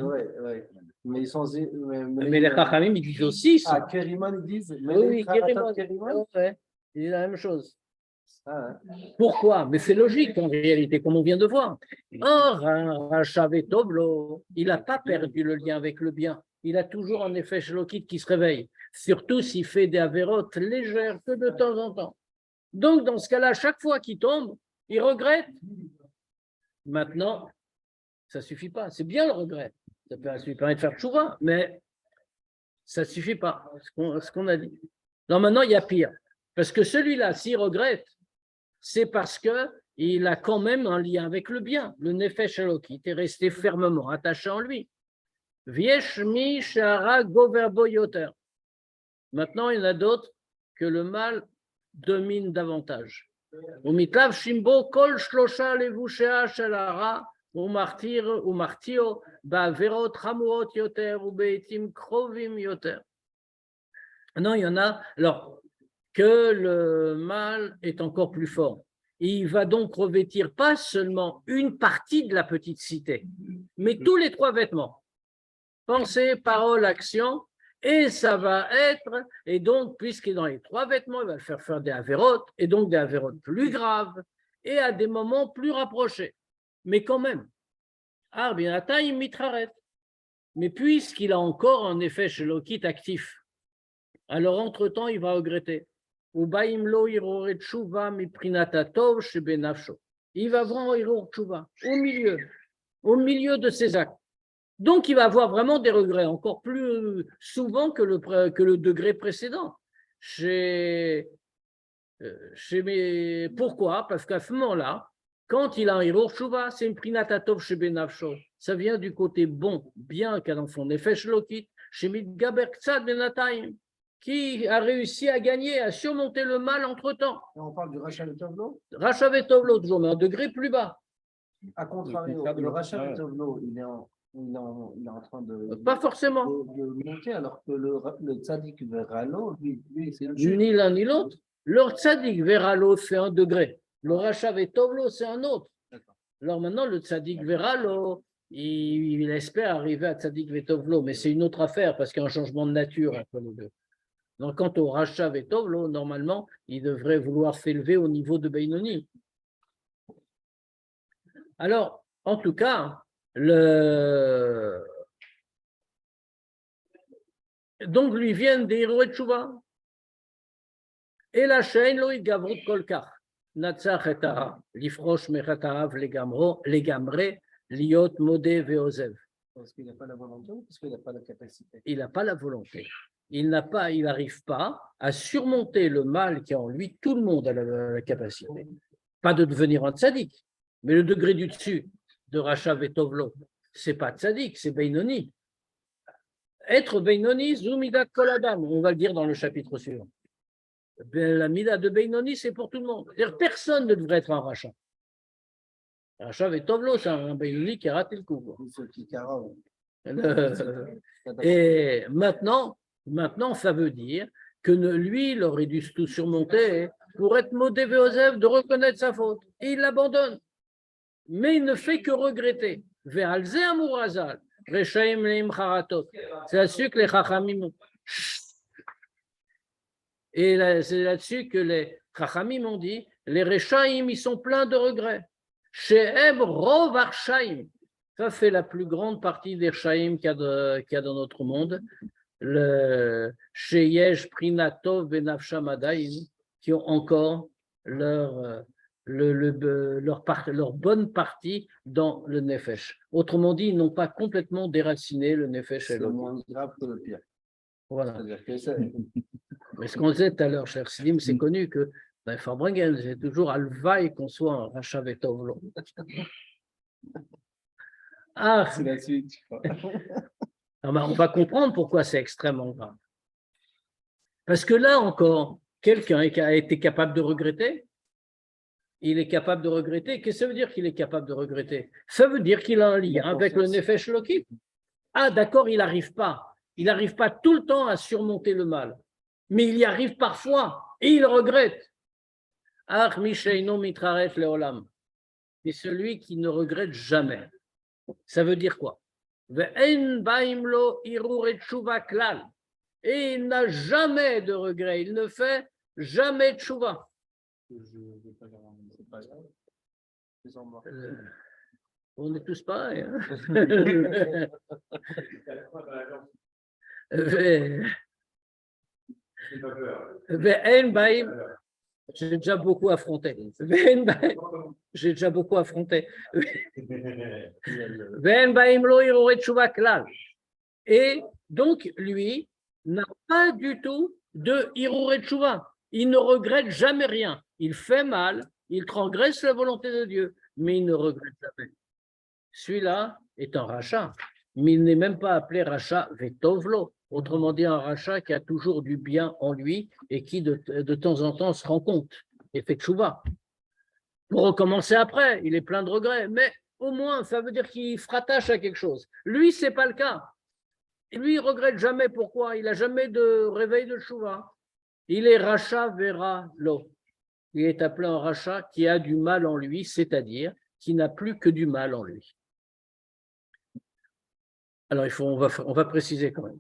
C: Ouais. Mais ils sont.
A: Mais les Chachamim, ils disent aussi ça.
C: Keriman, ils disent. Mais
A: Oui,
C: Keriman.
A: ouais, c'est la même chose.
C: Ah,
A: Pourquoi? Mais c'est logique en réalité, comme on vient de voir. Or, un Racha Vetovlo, il n'a pas perdu le lien avec le bien. Il a toujours un effet shlokit qui se réveille, surtout s'il fait des avérotes légères que de temps en temps. Donc, dans ce cas-là, chaque fois qu'il tombe, il regrette. Maintenant, ça ne suffit pas. C'est bien le regret. Ça lui permet de faire tchouva, mais ça ne suffit pas, ce qu'on a dit. Non, maintenant, il y a pire. Parce que celui-là, s'il regrette, c'est parce qu'il a quand même un lien avec le bien. Le nefesh elokit est resté fermement attaché en lui. Viesh mi shara goverbo yoter. Maintenant, il y en a d'autres que le mal domine davantage. Umitlav shimbo kol shlosha levushea shel hara umartio ba'averot chamuot yoter ubeitim krovim yoter. Non, il y en a. Alors, que le mal est encore plus fort. Il va donc revêtir pas seulement une partie de la petite cité, mais tous les trois vêtements. Pensée, parole, action, et ça va être, et donc, puisqu'il est dans les trois vêtements, il va le faire des avérotes, et donc des avérotes plus graves, et à des moments plus rapprochés. Mais quand même, il mitraret. Mais puisqu'il a encore un effet shelokit actif, alors entre-temps, il va regretter. Il va avoir hirur tshuva au milieu de ses actes. Donc, il va avoir vraiment des regrets, encore plus souvent que le degré précédent. Pourquoi? Parce qu'à ce moment-là, quand il a un hirur tshuva, c'est une prinata tov chez benafsho. Ça vient du côté bon, bien qu'a dans son effet shlokit, chez mitgaber ksad benatayim, qui a réussi à gagner, à surmonter le mal entre-temps.
C: Et on parle du Racha Vetovlo.
A: Racha Vetovlo, toujours, mais un degré plus bas.
C: À contrario, le Racha Vetovlo, il est en train de.
A: Pas forcément.
C: De monter, alors que le Tzadik Veralo, lui c'est une
A: chute. Ni l'un ni l'autre. Le Tzadik Veralo, c'est un degré. Le Racha Vetovlo, c'est un autre. Alors maintenant, le Tzadik Veralo, il espère arriver à Tzadik Vetovlo, mais c'est une autre affaire parce qu'il y a un changement de nature entre les deux. Donc, quant au Racha Vetovlo, normalement, il devrait vouloir s'élever au niveau de Beinoni. Alors, en tout cas, donc lui viennent des héros de Tchouva. Et la chaîne, loïd gavrut kolkar. Natsach et ara, lifrosh mechatarav legamre, liot modé veozev.
C: Parce qu'il n'a pas la volonté ou parce qu'il n'a pas la capacité?
A: Il n'a pas la volonté. Il n'arrive pas à surmonter le mal qui est en lui. Tout le monde a la capacité. Pas de devenir un tzaddik, mais le degré du dessus de Racha Vetovlo, ce n'est pas tzaddik, c'est Beinoni. Être Beinoni, Zumidat Koladam, on va le dire dans le chapitre suivant. La mida de Beinoni, c'est pour tout le monde. C'est-à-dire personne ne devrait être un Racha. Racha Vetovlo, c'est un Beinoni qui a raté le coup. Et maintenant, ça veut dire que lui, il aurait dû tout surmonter pour être modé Veozev, de reconnaître sa faute. Et il l'abandonne. Mais il ne fait que regretter. C'est là-dessus que les Chachamim. Et c'est là-dessus que les Chachamim ont dit les Rechaim, ils sont pleins de regrets. She'em Rov Arshaim. Ça, c'est la plus grande partie des Rechaim qu'il y a dans notre monde. Le Sheyesh Prinatov Benafsha Madaim, qui ont encore leur bonne partie dans le Nefesh. Autrement dit, ils n'ont pas complètement déraciné le Nefesh.
C: C'est moins grave que le pire.
A: Voilà. Mais ce qu'on disait tout à l'heure, cher Slim, c'est connu que dans les Farbringen, c'est toujours Alvaï qu'on soit un Racha Vetovlo. Ah,
C: c'est la suite, je crois.
A: On va comprendre pourquoi c'est extrêmement grave. Parce que là encore, quelqu'un a été capable de regretter. Il est capable de regretter. Qu'est-ce que ça veut dire qu'il est capable de regretter? Ça veut dire qu'il a un lien avec le Nefesh Lokit. Ah, d'accord, il n'arrive pas. Il n'arrive pas tout le temps à surmonter le mal, mais il y arrive parfois et il regrette. Ach misheino mitraret leolam. C'est celui qui ne regrette jamais. Ça veut dire quoi? Ve'en baimlo iruret tshuva klal. Et il n'a jamais de regret, il ne fait jamais de tshuva. On est tous pareils. Hein. J'ai déjà beaucoup affronté. J'ai déjà beaucoup affronté. Et donc, lui n'a pas du tout de Hirure Tshuva. Il ne regrette jamais rien. Il fait mal, il transgresse la volonté de Dieu, mais il ne regrette jamais. Celui-là est un rachat, mais il n'est même pas appelé rachat vetovlo. Autrement dit, un rachat qui a toujours du bien en lui et qui de temps en temps se rend compte et fait tchouva. Pour recommencer après, il est plein de regrets, mais au moins, ça veut dire qu'il fera tâche à quelque chose. Lui, ce n'est pas le cas. Lui, il ne regrette jamais. Pourquoi? Il n'a jamais de réveil de tchouva. Il est rachat vera lo. Il est appelé un rachat qui a du mal en lui, c'est-à-dire qui n'a plus que du mal en lui. Alors, on va préciser quand même.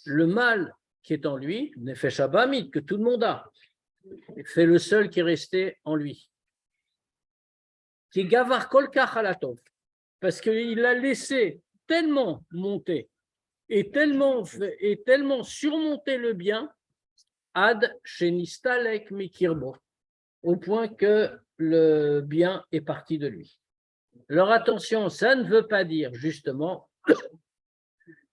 A: Le mal qui est en lui, Nefesh Abamid, que tout le monde a, c'est le seul qui est resté en lui. Qui gavar kol kach halatov, parce qu'il a laissé tellement monter et tellement surmonter le bien, ad shenistalek mikirbo, au point que le bien est parti de lui. Alors attention, ça ne veut pas dire justement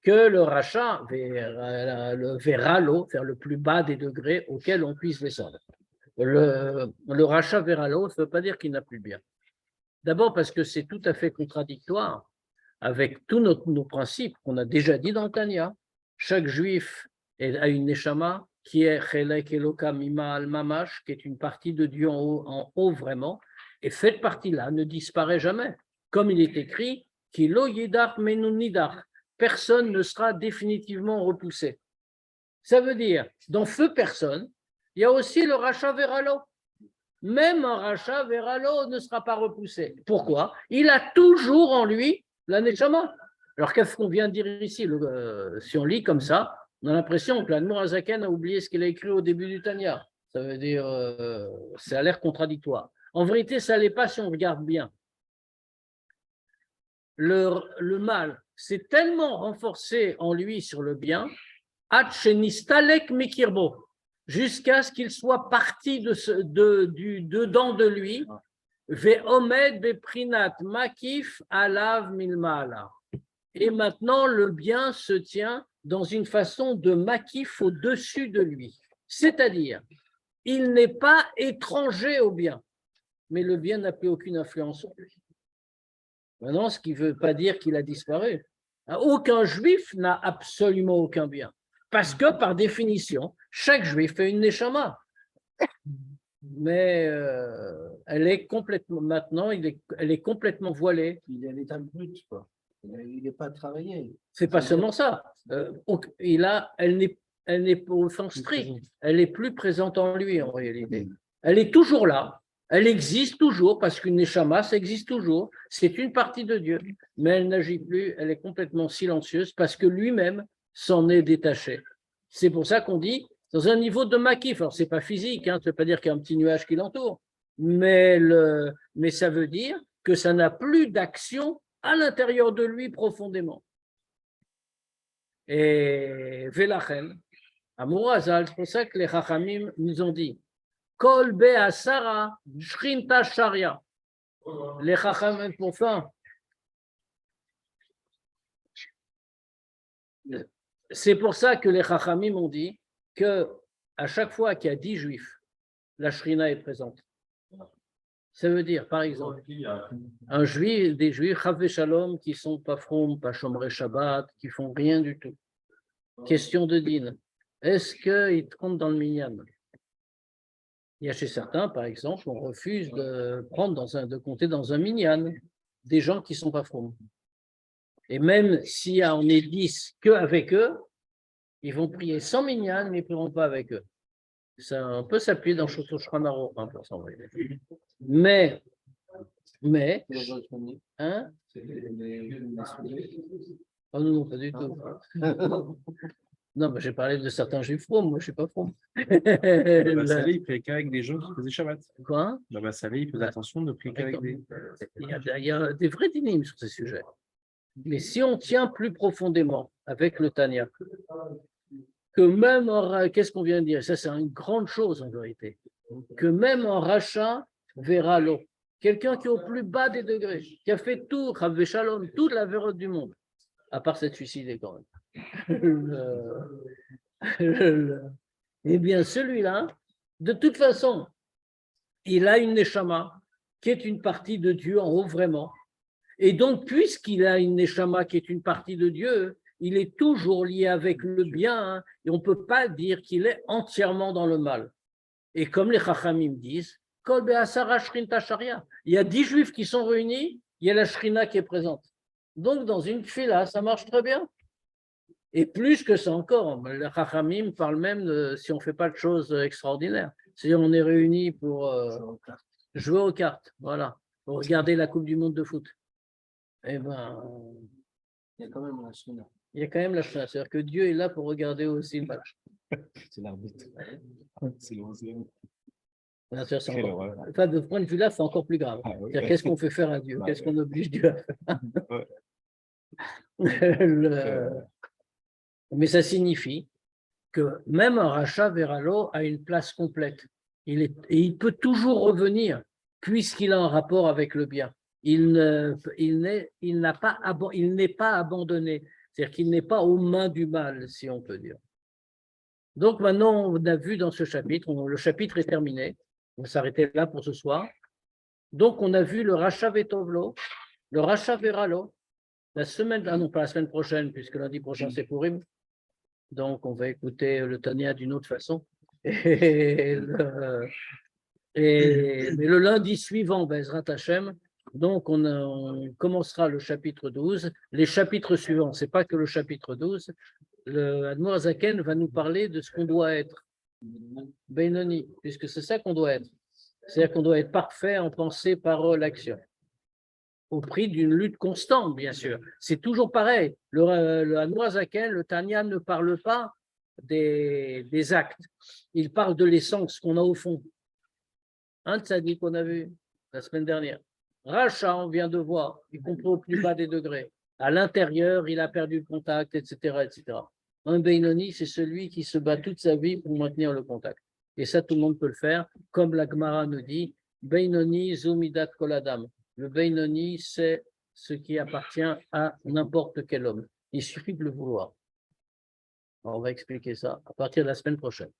A: que le rachat verra l'eau, vers le plus bas des degrés auxquels on puisse descendre. Le rachat verra l'eau, ça ne veut pas dire qu'il n'a plus de bien. D'abord parce que c'est tout à fait contradictoire avec tous nos principes qu'on a déjà dit dans le Tanya. Chaque juif a une neshama qui est chelek elokam ima al mamash, qui est une partie de Dieu en haut vraiment, et cette partie-là ne disparaît jamais. Comme il est écrit, Kilo yidar menun nidar, personne ne sera définitivement repoussé. Ça veut dire, dans feu personne, il y a aussi le rachat veralo. Même un rachat veralo ne sera pas repoussé. Pourquoi? Il a toujours en lui la neshama. Alors qu'est-ce qu'on vient de dire ici? Si on lit comme ça, on a l'impression que l'Admor Azaken a oublié ce qu'il a écrit au début du Tanya. Ça veut dire, ça a l'air contradictoire. En vérité, ça ne l'est pas si on regarde bien. Le mal s'est tellement renforcé en lui sur le bien, jusqu'à ce qu'il soit parti du dedans de lui, et maintenant le bien se tient dans une façon de makif au-dessus de lui. C'est-à-dire, il n'est pas étranger au bien, mais le bien n'a plus aucune influence sur lui. Maintenant, ce qui ne veut pas dire qu'il a disparu. Aucun juif n'a absolument aucun bien. Parce que, par définition, chaque juif fait une neshama. Mais elle est complètement, maintenant, elle est complètement voilée.
C: Il est à l'état brut, quoi. Il n'est pas travaillé.
A: C'est pas seulement ça. Elle n'est pas au sens strict. Elle n'est plus présente en lui, en réalité. Elle est toujours là. Elle existe toujours, parce qu'une neshama, ça existe toujours. C'est une partie de Dieu. Mais elle n'agit plus. Elle est complètement silencieuse, parce que lui-même s'en est détaché. C'est pour ça qu'on dit, dans un niveau de makif, alors ce n'est pas physique, hein, ça ne veut pas dire qu'il y a un petit nuage qui l'entoure, mais ça veut dire que ça n'a plus d'action à l'intérieur de lui profondément. Et Velachen, Amorazal, c'est pour ça que les Chachamim nous ont dit Kol be'asara shrinta sharia. Les Chachamim, pour ça, c'est pour ça que les Chachamim ont dit que à chaque fois qu'il y a 10 juifs, la Shrina est présente. Ça veut dire, par exemple, des juifs, Chavé Shalom, qui ne sont pas froms, pas Shomrei Shabbat, qui font rien du tout. Question de din. Est-ce qu'ils comptent dans le minyan? Il y a chez certains, par exemple, on refuse de compter dans un minyan des gens qui ne sont pas froms. Et même si on est 10 qu'avec eux, ils vont prier sans minyan, mais ils ne prieront pas avec eux. Ça, on peut s'appuyer dans Shoto Shranaro, hein, pour s'en envoyer. Mais, hein? Oh non, pas du tout. Non, mais j'ai parlé de certains juifs froms, moi je ne suis pas fromm.
D: Baba Salé, il priait qu'avec des gens qui faisaient Shabbat.
A: Quoi?
D: Baba Salé, il faisait attention de prier qu'avec des.
A: Il y a des vrais dynimes sur ces sujets. Mais si on tient plus profondément avec le Tanya, que même en qu'est-ce qu'on vient de dire? Ça, c'est une grande chose en vérité. Que même en rachat verra l'eau. Quelqu'un qui est au plus bas des degrés, qui a fait tout, Chav Shalom, toute la vérote du monde, à part s'être suicidé quand même. Eh bien, celui-là, de toute façon, il a une neshama qui est une partie de Dieu en haut vraiment. Et donc, puisqu'il a une neshama qui est une partie de Dieu, il est toujours lié avec le bien, hein, et on ne peut pas dire qu'il est entièrement dans le mal. Et comme les Chachamim disent, il y a 10 juifs qui sont réunis, il y a la Shrina qui est présente. Donc, dans une fila, ça marche très bien. Et plus que ça encore, les Chachamim parlent même de, si on ne fait pas de choses extraordinaires. C'est-à-dire, on est réunis pour jouer aux cartes, voilà, pour regarder la Coupe du Monde de foot. Eh ben,
C: Il y a quand même la Shrina.
A: il y a quand même la Shrina. C'est-à-dire que Dieu est là pour regarder aussi le match.
D: C'est l'arbitre. C'est le 11e.
A: Bien sûr, c'est
D: Quelle
A: encore-
D: horreur.
A: enfin, de ce point de vue-là, c'est encore plus grave.
D: Ah oui.
A: C'est-à-dire, qu'est-ce qu'on fait faire à Dieu?
D: Bah
A: Qu'est-ce
D: ouais.
A: qu'on oblige Dieu à faire?
D: Ouais.
A: Mais ça signifie que même un rachat Veralo a une place complète. Et il peut toujours revenir puisqu'il a un rapport avec le bien. Il n'est pas abandonné. C'est-à-dire qu'il n'est pas aux mains du mal, si on peut dire. Donc maintenant, on a vu dans ce chapitre, le chapitre est terminé. On va s'arrêter là pour ce soir. Donc on a vu le rachat Vetovlo, le rachat Veralo. La semaine, non pas la semaine prochaine, puisque lundi prochain c'est Purim. Donc on va écouter le Tanya d'une autre façon. Mais le lundi suivant, Bezrat Hashem, donc on commencera le chapitre 12. Les chapitres suivants, ce n'est pas que le chapitre 12. Le Admor Azaken va nous parler de ce qu'on doit être. Benoni, puisque c'est ça qu'on doit être. C'est-à-dire qu'on doit être parfait en pensée, parole, action. Au prix d'une lutte constante, bien sûr. C'est toujours pareil. Le Admor Azaken, le Tanya ne parle pas des actes. Il parle de l'essence qu'on a au fond. Un tzaddik qu'on a vu la semaine dernière. Racha, on vient de voir, y compris au plus bas des degrés. À l'intérieur, il a perdu le contact, etc., etc. Un Beinoni, c'est celui qui se bat toute sa vie pour maintenir le contact. Et ça, tout le monde peut le faire, comme la Gemara nous dit, Beinoni zumidat koladam. Le Beinoni, c'est ce qui appartient à n'importe quel homme. Il suffit de le vouloir. Alors, on va expliquer ça à partir de la semaine prochaine.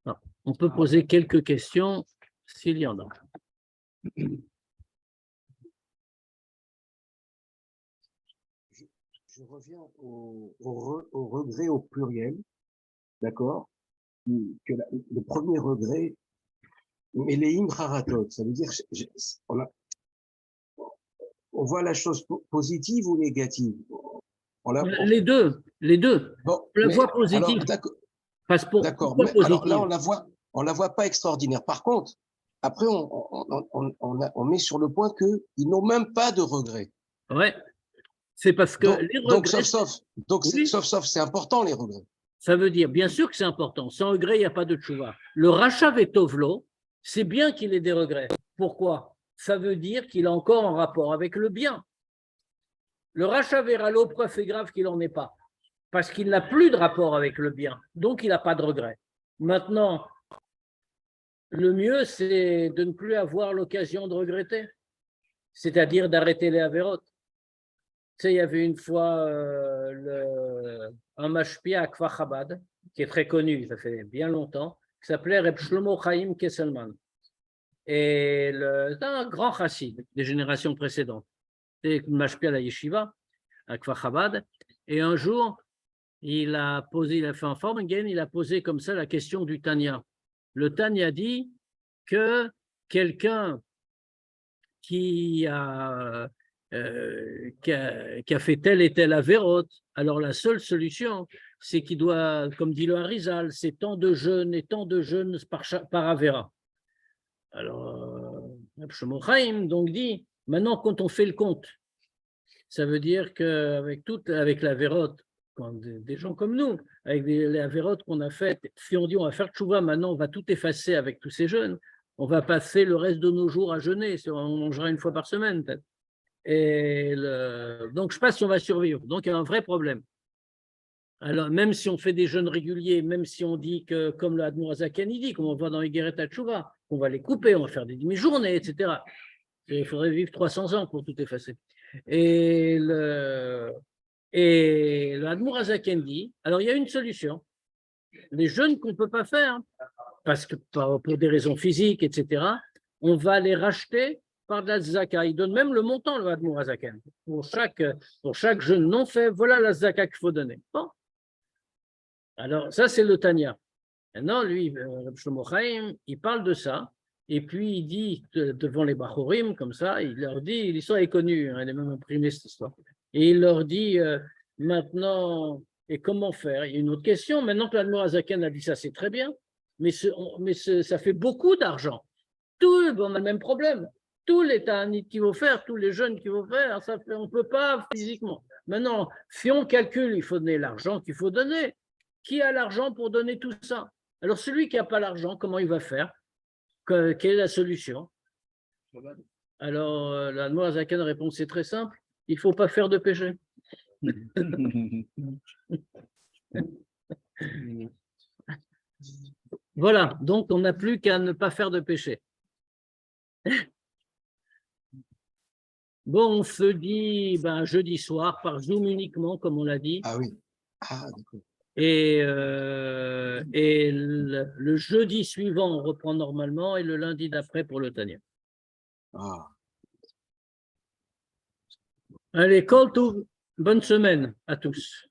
A: Alors, on peut poser quelques questions s'il y en a.
E: Je reviens au regret au pluriel, d'accord? Que le premier regret, Meleim Haratot, ça veut dire on voit la chose positive ou négative?
A: Les deux.
E: Bon,
A: On la
E: mais,
A: voit positive.
E: D'accord, mais alors là, on la voit pas extraordinaire. Par contre, après, on met sur le point qu'ils n'ont même pas de regrets.
A: Ouais. C'est parce que
E: Donc,
A: les regrets.
E: sauf, c'est important, les regrets.
A: Ça veut dire, bien sûr que c'est important. Sans regret, il n'y a pas de tchouva. Le rachat Vetovlo, c'est bien qu'il ait des regrets. Pourquoi? Ça veut dire qu'il a encore un rapport avec le bien. Le rachat Veralo, preuve est grave qu'il n'en ait pas. Parce qu'il n'a plus de rapport avec le bien. Donc, il n'a pas de regrets. Maintenant, le mieux, c'est de ne plus avoir l'occasion de regretter. C'est-à-dire d'arrêter les avérotes. Tu sais, il y avait une fois un mashpia à Kfar Chabad, qui est très connu, ça fait bien longtemps, qui s'appelait Reb Shlomo Chaim Kesselman. Et c'est un grand chassid des générations précédentes. C'était une mashpia à la yeshiva, à Kfar Chabad. Et un jour, il a fait un Formingen, il a posé comme ça la question du Tanya. Le Tanya dit que quelqu'un qui qui a fait telle et telle avérote, alors la seule solution, c'est qu'il doit, comme dit le Harizal, c'est tant de jeûnes et tant de jeûnes par avéra. Alors, Shlomo Chaim donc dit, maintenant quand on fait le compte, ça veut dire avec l'avérote, quand des gens comme nous, avec les avérotes qu'on a faites, si on dit on va faire tchouva, maintenant on va tout effacer avec tous ces jeûnes, on va passer le reste de nos jours à jeûner, on mangera une fois par semaine peut-être. Donc je ne sais pas si on va survivre, donc il y a un vrai problème. Alors même si on fait des jeûnes réguliers, même si on dit que, comme le Admour Azaken il dit, comme on voit dans Igeret HaTshuva, on va les couper, on va faire des demi-journées, etc. Il faudrait vivre 300 ans pour tout effacer. Et le Admour Azaken dit, alors il y a une solution. Les jeûnes qu'on ne peut pas faire, parce que pour des raisons physiques, etc., on va les racheter par de la zaka. Il donne même le montant, le Admour Azaken. Pour chaque jeûne non fait, voilà la zaka qu'il faut donner. Bon. Alors, ça, c'est le Tanya. Maintenant, lui, Shlomo Chaim, il parle de ça. Et puis, il dit devant les Bachorim, comme ça, il leur dit, l'histoire est connue, hein, elle est même imprimée, cette histoire. Et il leur dit, maintenant, et comment faire? Il y a une autre question. Maintenant que l'Admour Azaken a dit ça, c'est très bien, mais ça fait beaucoup d'argent. On a le même problème. Tous les ta'anit qu'il faut faire, tous les jeunes qu'il faut faire, on ne peut pas physiquement. Maintenant, si on calcule, il faut donner l'argent qu'il faut donner. Qui a l'argent pour donner tout ça? Alors, celui qui n'a pas l'argent, comment il va faire? Quelle est la solution? Alors, l'Admour Azaken répond, c'est très simple, il ne faut pas faire de péché. Voilà, donc on n'a plus qu'à ne pas faire de péché. Bon, on se dit jeudi soir, par Zoom uniquement, comme on l'a dit.
E: Ah oui. Ah, d'accord.
A: Et le jeudi suivant, on reprend normalement, et le lundi d'après pour le Tanya.
E: Ah.
A: Allez, Kol Tov, bonne semaine à tous.